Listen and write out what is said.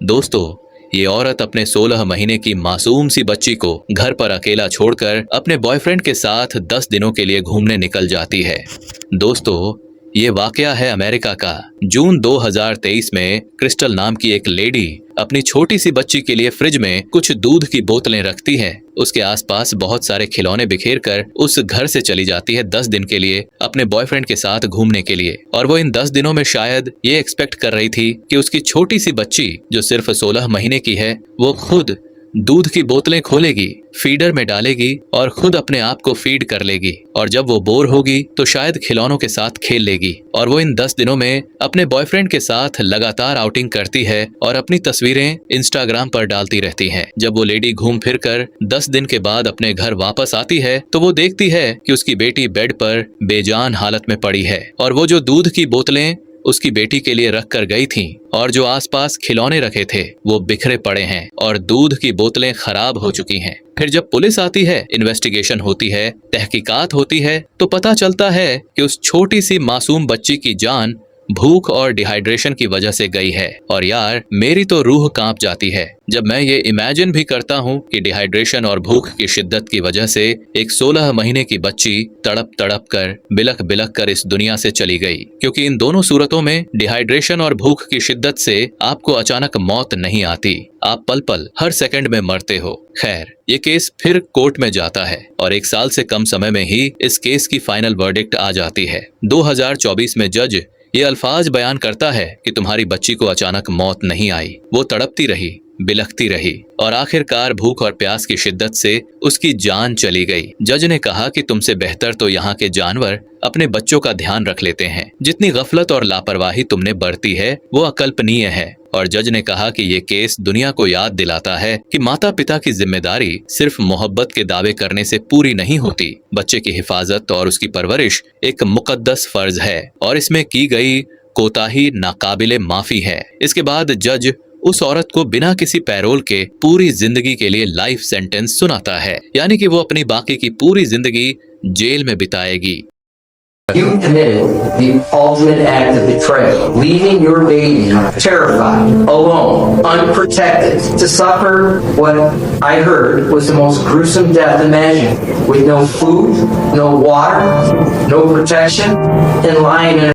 दोस्तों, ये औरत अपने 16 महीने की मासूम सी बच्ची को घर पर अकेला छोड़कर अपने बॉयफ्रेंड के साथ 10 दिनों के लिए घूमने निकल जाती है। दोस्तों, ये वाकया है अमेरिका का। जून 2023 में क्रिस्टल नाम की एक लेडी अपनी छोटी सी बच्ची के लिए फ्रिज में कुछ दूध की बोतलें रखती है। उसके आसपास बहुत सारे खिलौने बिखेर कर उस घर से चली जाती है 10 दिन के लिए अपने बॉयफ्रेंड के साथ घूमने के लिए। और वो इन 10 दिनों में शायद ये एक्सपेक्ट कर रही थी कि उसकी छोटी सी बच्ची जो सिर्फ 16 महीने की है, वो खुद दूध की बोतलें खोलेगी, फीडर में डालेगी और खुद अपने आप को फीड कर लेगी। और जब वो बोर होगी तो शायद खिलौनों के साथ खेल लेगी। और वो इन 10 दिनों में अपने बॉयफ्रेंड के साथ लगातार आउटिंग करती है और अपनी तस्वीरें इंस्टाग्राम पर डालती रहती हैं। जब वो लेडी घूम फिर कर 10 दिन के बाद अपने घर वापस आती है तो वो देखती है कि उसकी बेटी बेड पर बेजान हालत में पड़ी है और वो जो दूध की बोतलें उसकी बेटी के लिए रख कर गई थीं और जो आसपास खिलौने रखे थे वो बिखरे पड़े हैं और दूध की बोतलें खराब हो चुकी हैं। फिर जब पुलिस आती है, इन्वेस्टिगेशन होती है, तहकीकात होती है, तो पता चलता है कि उस छोटी सी मासूम बच्ची की जान भूख और डिहाइड्रेशन की वजह से गई है। और यार, मेरी तो रूह कांप जाती है जब मैं ये इमेजिन भी करता हूँ कि डिहाइड्रेशन और भूख की शिद्दत की वजह से एक 16 महीने की बच्ची तड़प तड़प कर बिलख बिलख कर इस दुनिया से चली गई। क्योंकि इन दोनों सूरतों में डिहाइड्रेशन और भूख की शिद्दत से आपको अचानक मौत नहीं आती, आप पल पल हर सेकंड में मरते हो। खैर, ये केस फिर कोर्ट में जाता है और 1 साल से कम समय में ही इस केस की फाइनल वर्डिक्ट आ जाती है। 2024 में जज ये अल्फाज बयान करता है कि तुम्हारी बच्ची को अचानक मौत नहीं आई, वो तड़पती रही, बिलखती रही और आखिरकार भूख और प्यास की शिद्दत से उसकी जान चली गई। जज ने कहा कि तुमसे बेहतर तो यहाँ के जानवर अपने बच्चों का ध्यान रख लेते हैं। जितनी गफलत और लापरवाही तुमने बरती है वो अकल्पनीय है। और जज ने कहा कि ये केस दुनिया को याद दिलाता है कि माता पिता की जिम्मेदारी सिर्फ मोहब्बत के दावे करने से पूरी नहीं होती। बच्चे की हिफाजत और उसकी परवरिश एक मुकद्दस फर्ज है और इसमें की गई कोताही नाकाबिले माफी है। इसके बाद जज उस औरत को बिना किसी पैरोल के पूरी जिंदगी के लिए लाइफ सेंटेंस सुनाता है, यानी कि वो अपनी बाकी की पूरी जिंदगी जेल में बिताएगी। You committed the ultimate act of betrayal, leaving your baby terrified, alone, unprotected, to suffer what I heard was the most gruesome death imaginable, with no food, no water, no protection, and lying in